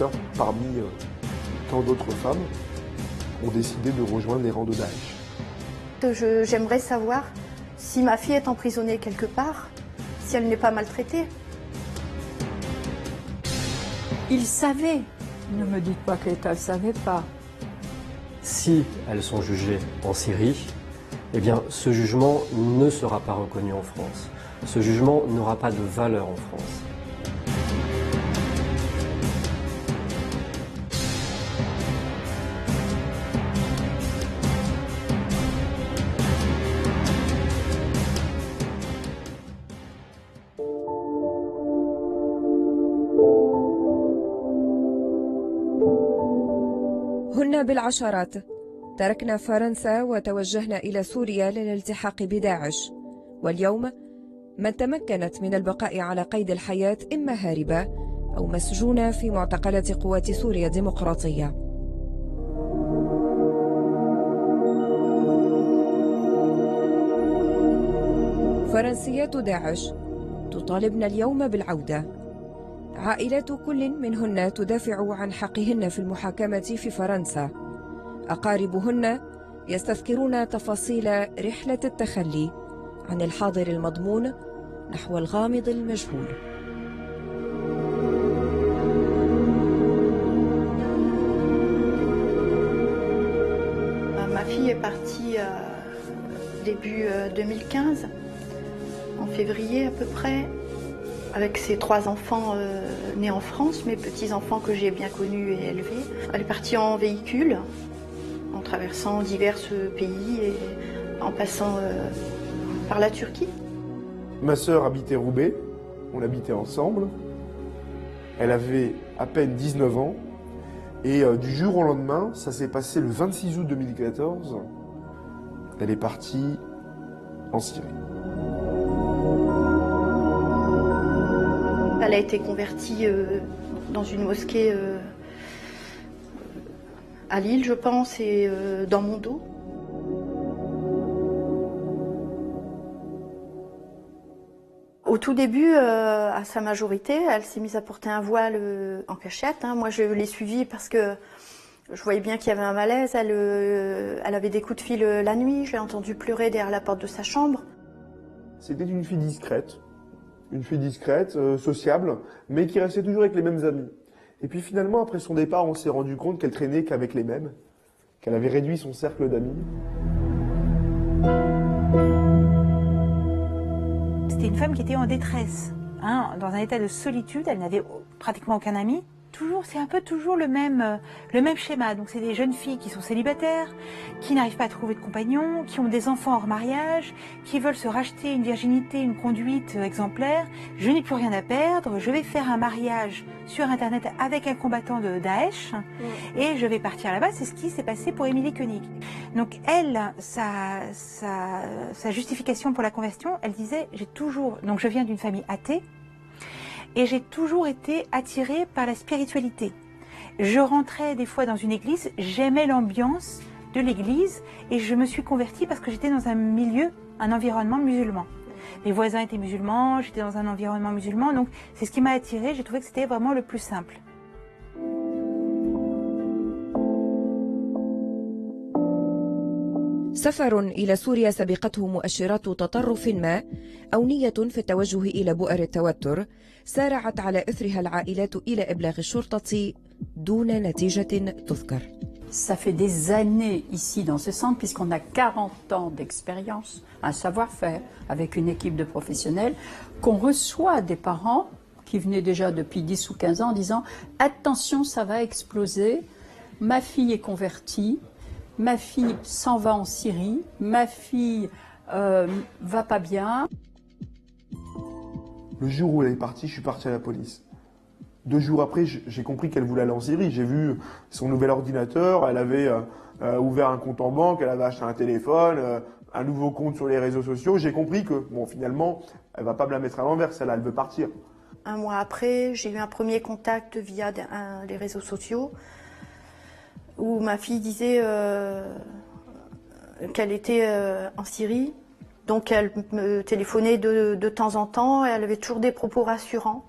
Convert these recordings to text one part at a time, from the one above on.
sœur, parmi tant d'autres femmes, ont décidé de rejoindre les rangs de Daesh. J'aimerais savoir si ma fille est emprisonnée quelque part, si elle n'est pas maltraitée. Ils savaient. Ne me dites pas que l'État ne savait pas. Si elles sont jugées en Syrie, eh bien, ce jugement ne sera pas reconnu en France. Ce jugement n'aura pas de valeur en France. هن بالعشرات تركنا فرنسا وتوجهنا إلى سوريا للالتحاق بداعش، واليوم من تمكنت من البقاء على قيد الحياة إما هاربة أو مسجونة في معتقلات قوات سوريا الديمقراطية. فرنسيات داعش تطالبن اليوم بالعودة. عائلات كل منهن تدافع عن حقهن في المحاكمة في فرنسا. أقاربهن يستذكرون تفاصيل رحلة التخلي عن الحاضر المضمون نحو الغامض المجهول. Ma fille est partie début 2015, en février à peu près, avec ses 3 enfants nés en France, mes petits-enfants que j'ai bien connus et élevés. Elle est partie en véhicule, en traversant divers pays et en passant par la Turquie. Ma sœur habitait Roubaix, on habitait ensemble. Elle avait à peine 19 ans. Et du jour au lendemain, ça s'est passé le 26 août 2014, elle est partie en Syrie. Elle a été convertie dans une mosquée à Lille, je pense, et dans mon dos. Au tout début, à sa majorité, elle s'est mise à porter un voile en cachette. Moi, je l'ai suivie parce que je voyais bien qu'il y avait un malaise. Elle avait des coups de fil la nuit. Je l'ai entendue pleurer derrière la porte de sa chambre. C'était une fille discrète, sociable, mais qui restait toujours avec les mêmes amis. Et puis finalement, après son départ, on s'est rendu compte qu'elle traînait qu'avec les mêmes, qu'elle avait réduit son cercle d'amis. C'était une femme qui était en détresse, dans un état de solitude, elle n'avait pratiquement aucun ami. C'est un peu toujours le même schéma. Donc c'est des jeunes filles qui sont célibataires, qui n'arrivent pas à trouver de compagnon, qui ont des enfants hors mariage, qui veulent se racheter une virginité, une conduite exemplaire. Je n'ai plus rien à perdre, je vais faire un mariage sur Internet avec un combattant de Daesh et je vais partir là-bas. C'est ce qui s'est passé pour Émilie Koenig. Donc elle, sa justification pour la conversion, elle disait, je viens d'une famille athée, et j'ai toujours été attirée par la spiritualité. Je rentrais des fois dans une église, j'aimais l'ambiance de l'église et je me suis convertie parce que j'étais dans un environnement musulman. Mes voisins étaient musulmans, j'étais dans un environnement musulman, donc c'est ce qui m'a attirée, j'ai trouvé que c'était vraiment le plus simple. سفر إلى سوريا سبقته مؤشرات تطرف ما أو نية في التوجه إلى بؤر التوتر سارعت على إثرها العائلات إلى إبلاغ الشرطة دون نتيجة تذكر. Ça fait des années ici dans ce centre, puisqu'on a 40 ans d'expérience, un savoir-faire avec une équipe de professionnels, qu'on reçoit des parents qui venaient déjà depuis 10 ou 15 ans en disant « Attention, ça va exploser, ma fille est convertie, ma fille s'en va en Syrie, ma fille va pas bien. » Le jour où elle est partie, je suis parti à la police. 2 jours après, j'ai compris qu'elle voulait aller en Syrie. J'ai vu son nouvel ordinateur, elle avait ouvert un compte en banque, elle avait acheté un téléphone, un nouveau compte sur les réseaux sociaux. J'ai compris que, bon, finalement, elle va pas me la mettre à l'envers, celle-là, elle veut partir. 1 mois après, j'ai eu un premier contact via les réseaux sociaux où ma fille disait qu'elle était en Syrie. Donc elle me téléphonait de temps en temps et elle avait toujours des propos rassurants.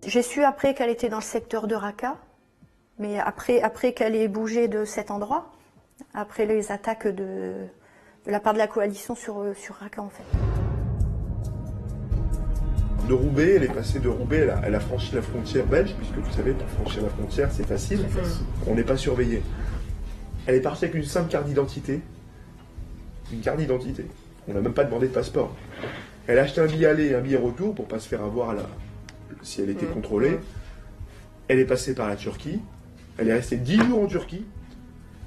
J'ai su après qu'elle était dans le secteur de Raqqa, Mais après qu'elle ait bougé de cet endroit, après les attaques de la part de la coalition sur Raqqa en fait. De Roubaix, elle est passée de Roubaix, elle a franchi la frontière belge, puisque vous savez, pour franchir la frontière, c'est facile. On n'est pas surveillé. Elle est partie avec une simple carte d'identité. Une carte d'identité. On n'a même pas demandé de passeport. Elle a acheté un billet aller et un billet retour pour ne pas se faire avoir si elle était contrôlée. Elle est passée par la Turquie. Elle est restée 10 jours en Turquie.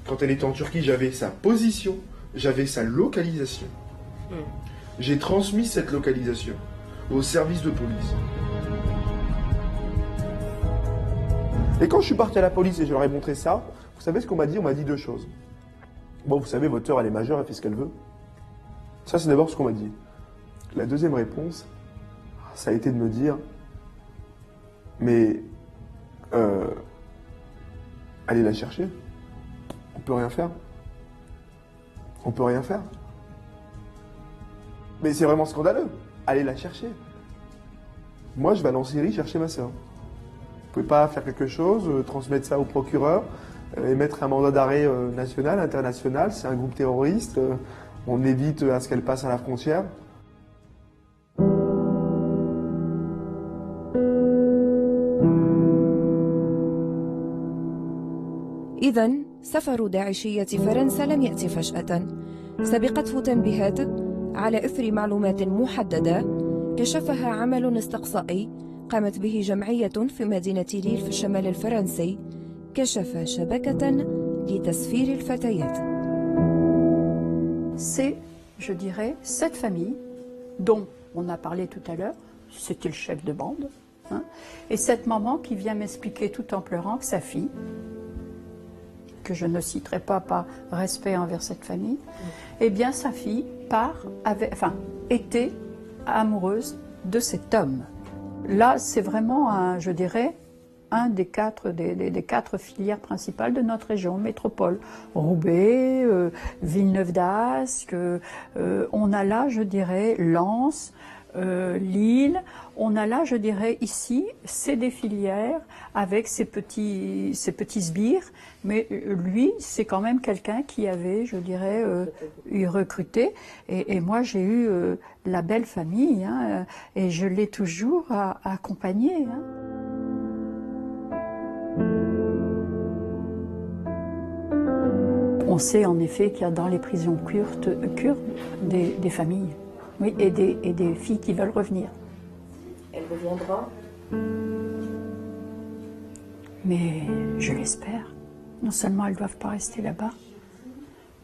Quand elle était en Turquie, j'avais sa position, j'avais sa localisation. J'ai transmis cette localisation au service de police. Et quand je suis parti à la police et je leur ai montré ça, vous savez ce qu'on m'a dit? On m'a dit deux choses. Bon, vous savez, votre sœur, elle est majeure, elle fait ce qu'elle veut. Ça, c'est d'abord ce qu'on m'a dit. La deuxième réponse, ça a été de me dire, mais allez la chercher. On peut rien faire. On peut rien faire. Mais c'est vraiment scandaleux. Allez la chercher. Moi, je vais aller en Syrie chercher ma sœur. Vous pouvez pas faire quelque chose, transmettre ça au procureur, émettre un mandat d'arrêt national, international. C'est un groupe terroriste. On évite à ce qu'elle passe à la frontière. إذن سفر داعشية فرنسا لم يأتي فجأة، سبقته تنبيهات على إثر معلومات محددة كشفها عمل استقصائي قامت به جمعية في مدينة ليل في الشمال الفرنسي، كشف شبكة لتسفير الفتيات. C'est, je dirais, cette famille dont on a parlé tout à l'heure, c'était le chef de bande, hein, et cette maman qui vient m'expliquer tout en pleurant que sa fille, que je ne citerai pas par respect envers cette famille, eh bien sa fille était amoureuse de cet homme. Là, c'est vraiment, je dirais, un des quatre filières principales de notre région, métropole. Roubaix, Villeneuve d'Ascq, on a là, je dirais, Lens, Lille, on a là, je dirais, ici, c'est des filières avec ces petits sbires, mais lui, c'est quand même quelqu'un qui avait, je dirais, eu recruté, et moi j'ai eu la belle famille, hein, et je l'ai toujours accompagnée. Hein. On sait en effet qu'il y a dans les prisons kurdes des familles. Oui, et des filles qui veulent revenir. Elle reviendra? Mais je l'espère. Non seulement elles ne doivent pas rester là-bas,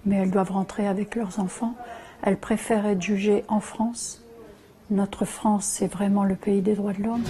mais elles doivent rentrer avec leurs enfants. Elles préfèrent être jugées en France. Notre France, c'est vraiment le pays des droits de l'homme.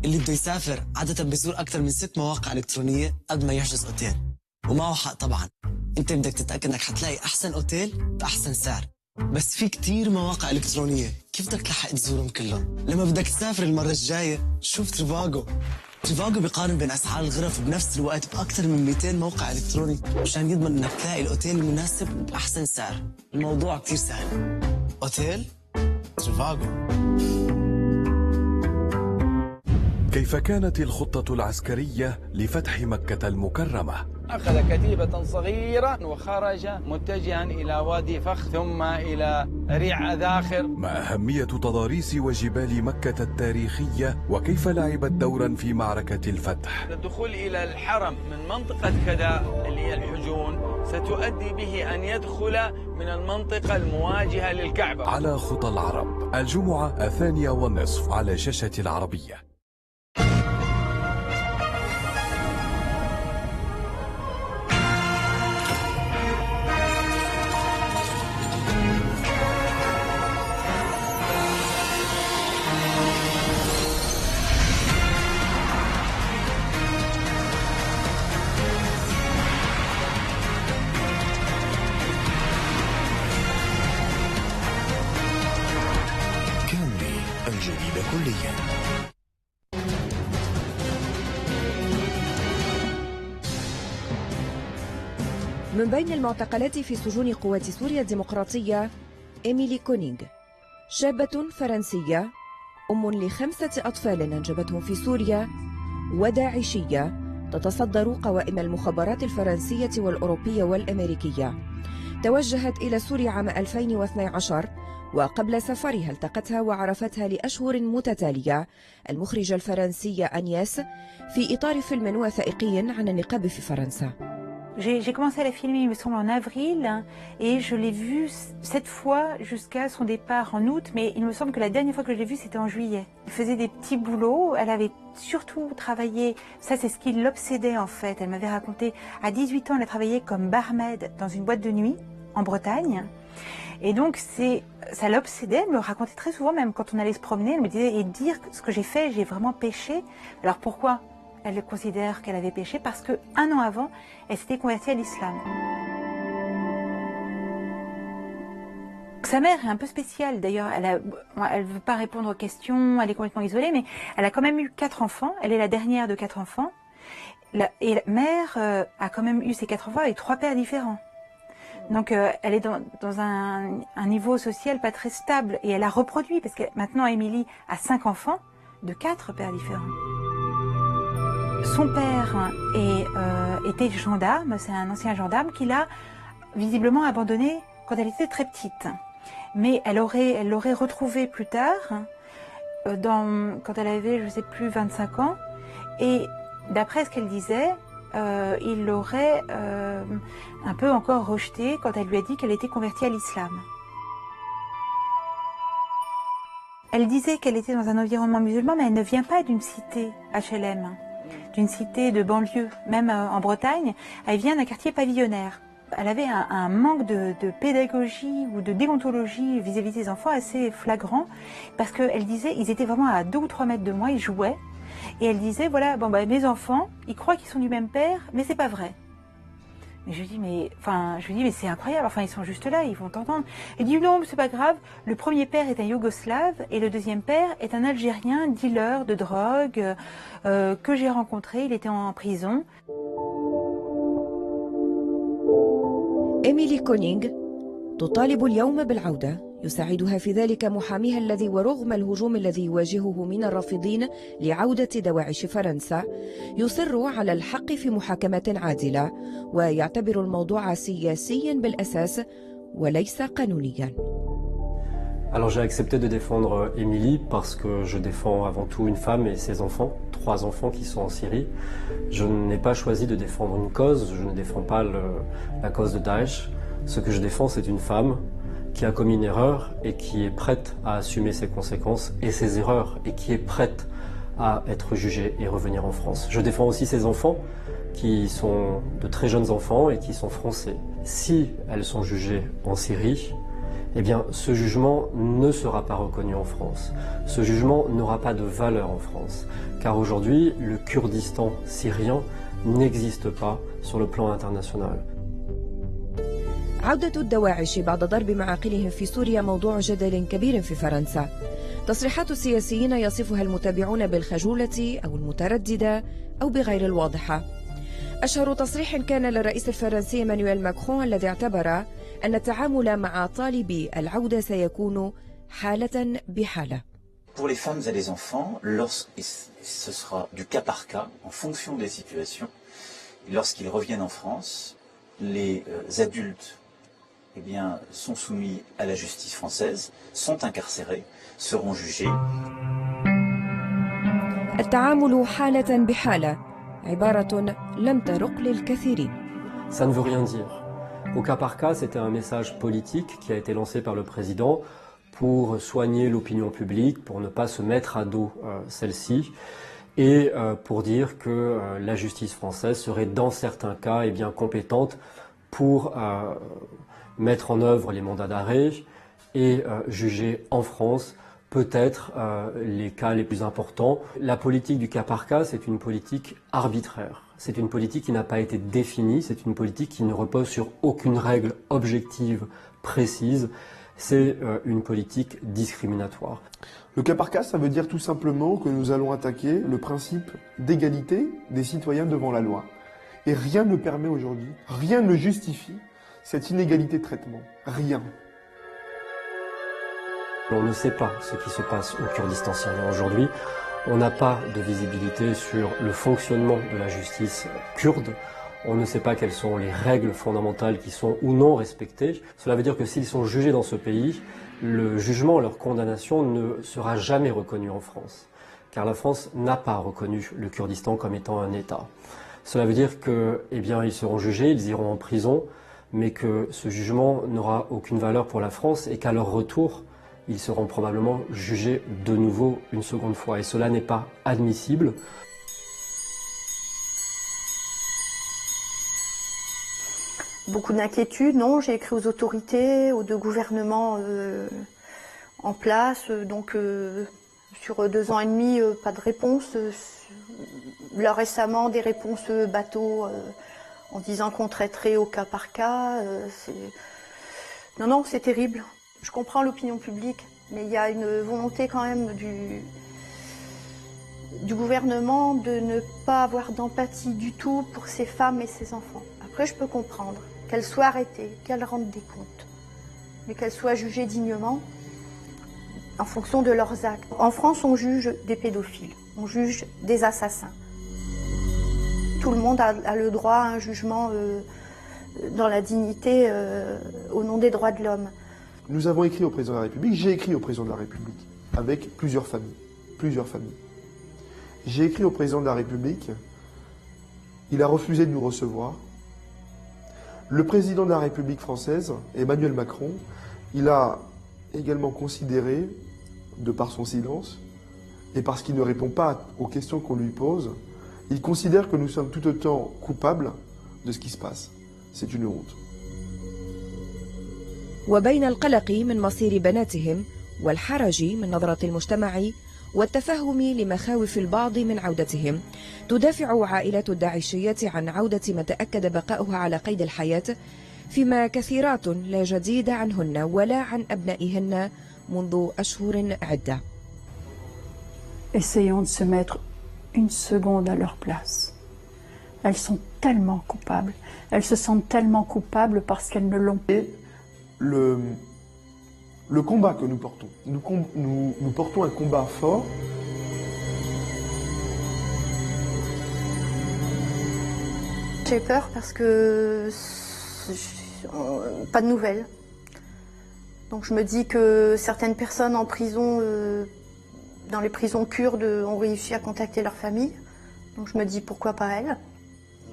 اللي بده يسافر عادة بيزور أكثر من 6 مواقع إلكترونية قبل ما يحجز أوتيل، ومعه حق طبعا. أنت بدك تتأكد إنك حتلاقي أحسن أوتيل بأحسن سعر، بس في كتير مواقع إلكترونية، كيف بدك تلحق تزورهم كلهم؟ لما بدك تسافر المرة الجاية شوف تريفاغو. تريفاغو بيقارن بين أسعار الغرف وبنفس الوقت بأكثر من 200 موقع إلكتروني مشان يضمن إنك تلاقي الأوتيل المناسب وبأحسن سعر. الموضوع كتير سهل. أوتيل تريفاغو. كيف كانت الخطة العسكرية لفتح مكة المكرمة؟ أخذ كتيبة صغيرة وخرج متجها إلى وادي فخ ثم إلى ريع أذاخر. ما أهمية تضاريس وجبال مكة التاريخية وكيف لعبت دورا في معركة الفتح؟ الدخول إلى الحرم من منطقة كذا اللي هي الحجون ستؤدي به أن يدخل من المنطقة المواجهة للكعبة. على خطى العرب الجمعة 2:30 على شاشة العربية. جديدة كليا. من بين المعتقلات في سجون قوات سوريا الديمقراطية إيميلي كونينغ، شابة فرنسية أم ل5 أطفال أنجبتهم في سوريا وداعشية تتصدر قوائم المخابرات الفرنسية والأوروبية والأمريكية. توجهت إلى سوريا عام 2012، وقبل سفرها التقتها وعرفتها لأشهر متتالية المخرجة الفرنسية أنياس في إطار فيلم وثائقي عن النقاب في فرنسا. J'ai commencé à la filmer, il me semble, en avril, et je l'ai vue 7 fois jusqu'à son départ en août, mais il me semble que la dernière fois que je l'ai vue, c'était en juillet. Elle faisait des petits boulots, elle avait surtout travaillé, ça c'est ce qui l'obsédait en fait, elle m'avait raconté, à 18 ans, elle a travaillé comme barmaid dans une boîte de nuit en Bretagne, et donc ça l'obsédait, elle me racontait très souvent, même quand on allait se promener, elle me disait, et dire ce que j'ai fait, j'ai vraiment péché. Alors pourquoi elle considère qu'elle avait péché? Parce que 1 an avant, elle s'était convertie à l'islam. Sa mère est un peu spéciale d'ailleurs, elle veut pas répondre aux questions, elle est complètement isolée, mais elle a quand même eu 4 enfants, elle est la dernière de 4 enfants, et la mère a quand même eu ses 4 enfants avec 3 pères différents. Donc elle est dans un niveau social pas très stable, et elle a reproduit, parce que maintenant Émilie a 5 enfants de 4 pères différents. Son père était gendarme, c'est un ancien gendarme qui l'a visiblement abandonné quand elle était très petite. Mais elle l'aurait retrouvé plus tard, quand elle avait, je ne sais plus, 25 ans. Et d'après ce qu'elle disait, il l'aurait un peu encore rejetée quand elle lui a dit qu'elle était convertie à l'islam. Elle disait qu'elle était dans un environnement musulman, mais elle ne vient pas d'une cité HLM. D'une cité de banlieue, même en Bretagne, elle vient d'un quartier pavillonnaire. Elle avait un manque de pédagogie ou de déontologie vis-à-vis des enfants assez flagrant, parce qu'elle disait, ils étaient vraiment à 2 ou 3 mètres de moi, ils jouaient, et elle disait, voilà, bon bah mes enfants, ils croient qu'ils sont du même père, mais c'est pas vrai. Mais je lui dis, mais c'est incroyable, enfin ils sont juste là, ils vont t'entendre. Elle dit, non, c'est pas grave, le premier père est un Yougoslave et le deuxième père est un Algérien dealer de drogue que j'ai rencontré, il était en prison. إيميلي كونينغ تطالب اليوم بالعودة، يساعدها في ذلك محاميها الذي ورغم الهجوم الذي يواجهه من الرافضين لعودة دواعش فرنسا يصر على الحق في محاكمة عادلة ويعتبر الموضوع سياسيا بالأساس وليس قانونيا. Alors j'ai accepté de défendre Émilie parce que je défends avant tout une femme et ses enfants, 3 enfants qui sont en Syrie. Je n'ai pas choisi de défendre une cause, je ne défends pas la cause de Daesh. Ce que je défends, c'est une femme qui a commis une erreur et qui est prête à assumer ses conséquences et ses erreurs et qui est prête à être jugée et revenir en France. Je défends aussi ses enfants qui sont de très jeunes enfants et qui sont français. Si elles sont jugées en Syrie, eh bien, ce jugement ne sera pas reconnu en France. Ce jugement n'aura pas de valeur en France. Car aujourd'hui, le Kurdistan syrien n'existe pas sur le plan international. عودة الدواعش بعد ضرب معاقلهم في سوريا موضوع جدل كبير في فرنسا. تصريحات السياسيين يصفها المتابعون بالخجولة أو المترددة أو بغير الواضحة. أشهر تصريح كان للرئيس الفرنسي مانويل ماكرون الذي اعتبر أن التعامل مع طالبي العودة سيكون حالة بحالة. Pour les femmes et les enfants, ce sera du cas par cas en fonction des situations. Lorsqu'ils reviennent en France, les adultes sont soumis à la justice française, sont incarcérés, seront jugés. التعامل حالة بحالة عبارة لم ترق للكثيرين. Ça ne veut rien dire. Au cas par cas, c'était un message politique qui a été lancé par le président pour soigner l'opinion publique, pour ne pas se mettre à dos celle-ci, et pour dire que la justice française serait dans certains cas compétente pour mettre en œuvre les mandats d'arrêt et juger en France peut-être les cas les plus importants. La politique du cas par cas, c'est une politique arbitraire. C'est une politique qui n'a pas été définie, c'est une politique qui ne repose sur aucune règle objective, précise. c'est une politique discriminatoire. Le cas par cas, ça veut dire tout simplement que nous allons attaquer le principe d'égalité des citoyens devant la loi. Et rien ne permet aujourd'hui, rien ne justifie cette inégalité de traitement. Rien. On ne sait pas ce qui se passe au Kurdistan syrien aujourd'hui. On n'a pas de visibilité sur le fonctionnement de la justice kurde. On ne sait pas quelles sont les règles fondamentales qui sont ou non respectées. Cela veut dire que s'ils sont jugés dans ce pays, le jugement, leur condamnation ne sera jamais reconnu en France. Car la France n'a pas reconnu le Kurdistan comme étant un État. Cela veut dire que, eh bien, ils seront jugés, ils iront en prison, mais que ce jugement n'aura aucune valeur pour la France et qu'à leur retour, ils seront probablement jugés de nouveau une seconde fois. Et cela n'est pas admissible. Beaucoup d'inquiétudes, non. J'ai écrit aux autorités, aux deux gouvernements en place. Donc, sur 2 ans et demi, pas de réponse. Là, récemment, des réponses bateau en disant qu'on traiterait au cas par cas. Non, c'est terrible. Je comprends l'opinion publique, mais il y a une volonté quand même du gouvernement de ne pas avoir d'empathie du tout pour ces femmes et ces enfants. Après, je peux comprendre qu'elles soient arrêtées, qu'elles rendent des comptes, mais qu'elles soient jugées dignement en fonction de leurs actes. En France, on juge des pédophiles, on juge des assassins. Tout le monde a le droit à un jugement dans la dignité au nom des droits de l'homme. Nous avons écrit au président de la République, j'ai écrit au président de la République, avec plusieurs familles. J'ai écrit au président de la République, il a refusé de nous recevoir. Le président de la République française, Emmanuel Macron, il a également considéré, de par son silence, et parce qu'il ne répond pas aux questions qu'on lui pose, il considère que nous sommes tout autant coupables de ce qui se passe. C'est une honte. وبين القلق من مصير بناتهم والحرج من نظرة المجتمع والتفهم لمخاوف البعض من عودتهم، تدافع عائلة الداعشيات عن عودة من تأكد بقاؤها على قيد الحياة، فيما كثيرات لا جديد عنهن ولا عن أبنائهن منذ أشهر عدة. Essayons de se mettre une seconde à leur place. Elles sont tellement coupables. Elles se sentent tellement coupables parce qu'elles ne l'ont pas. Le combat que nous portons, nous portons un combat fort. J'ai peur parce que pas de nouvelles. Donc je me dis que certaines personnes en prison, dans les prisons kurdes, ont réussi à contacter leur famille. Donc je me dis pourquoi pas elles.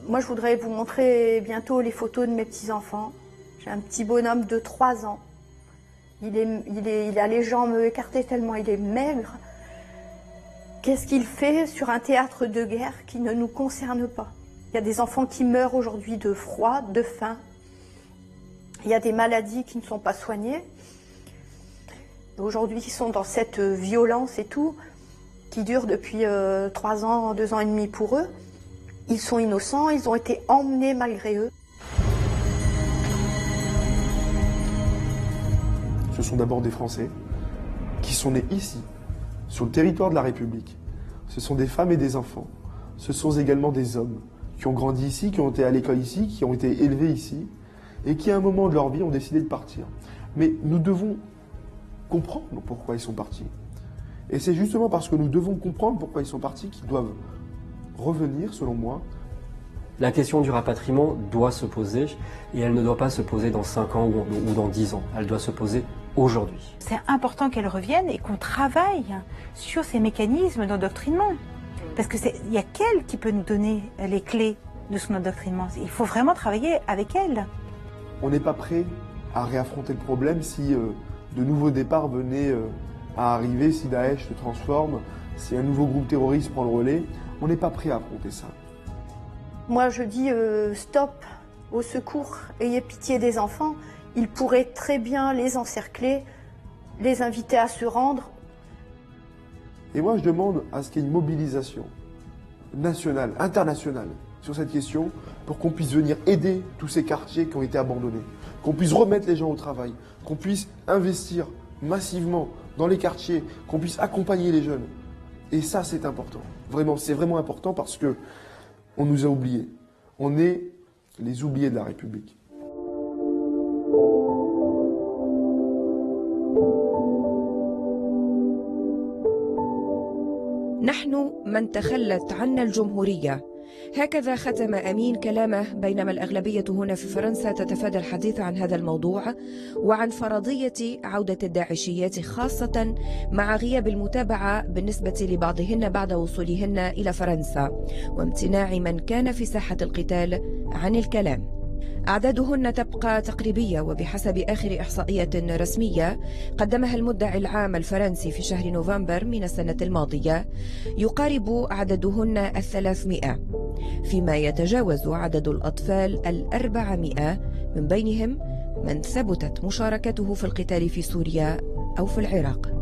Moi je voudrais vous montrer bientôt les photos de mes petits-enfants. J'ai un petit bonhomme de 3 ans. Il a les jambes écartées tellement il est maigre. Qu'est-ce qu'il fait sur un théâtre de guerre qui ne nous concerne pas? Il y a des enfants qui meurent aujourd'hui de froid, de faim. Il y a des maladies qui ne sont pas soignées. Aujourd'hui, ils sont dans cette violence et tout, qui dure depuis 3 ans, 2 ans et demi pour eux. Ils sont innocents, ils ont été emmenés malgré eux. Ce sont d'abord des Français qui sont nés ici, sur le territoire de la République. Ce sont des femmes et des enfants. Ce sont également des hommes qui ont grandi ici, qui ont été à l'école ici, qui ont été élevés ici, et qui à un moment de leur vie ont décidé de partir. Mais nous devons comprendre pourquoi ils sont partis. Et c'est justement parce que nous devons comprendre pourquoi ils sont partis qu'ils doivent revenir, selon moi. La question du rapatriement doit se poser, et elle ne doit pas se poser dans 5 ans ou dans 10 ans. Elle doit se poser aujourd'hui. C'est important qu'elle revienne et qu'on travaille sur ces mécanismes d'endoctrinement. Parce qu'il n'y a qu'elle qui peut nous donner les clés de son endoctrinement. Il faut vraiment travailler avec elle. On n'est pas prêt à réaffronter le problème si de nouveaux départs venaient à arriver, si Daesh se transforme, si un nouveau groupe terroriste prend le relais. On n'est pas prêt à affronter ça. Moi je dis stop, au secours, ayez pitié des enfants. Ils pourraient très bien les encercler, les inviter à se rendre. Et moi je demande à ce qu'il y ait une mobilisation nationale, internationale, sur cette question pour qu'on puisse venir aider tous ces quartiers qui ont été abandonnés, qu'on puisse remettre les gens au travail, qu'on puisse investir massivement dans les quartiers, qu'on puisse accompagner les jeunes. Et ça, c'est important. Vraiment, c'est vraiment important parce que on nous a oubliés. On est les oubliés de la République. نحن من تخلت عنا الجمهورية. هكذا ختم أمين كلامه، بينما الأغلبية هنا في فرنسا تتفادى الحديث عن هذا الموضوع وعن فرضية عودة الداعشيات، خاصة مع غياب المتابعة بالنسبة لبعضهن بعد وصولهن إلى فرنسا وامتناع من كان في ساحة القتال عن الكلام. أعدادهن تبقى تقريبية، وبحسب آخر إحصائية رسمية قدمها المدعي العام الفرنسي في شهر نوفمبر من السنة الماضية يقارب عددهن 300، فيما يتجاوز عدد الأطفال 400 من بينهم من ثبتت مشاركته في القتال في سوريا أو في العراق.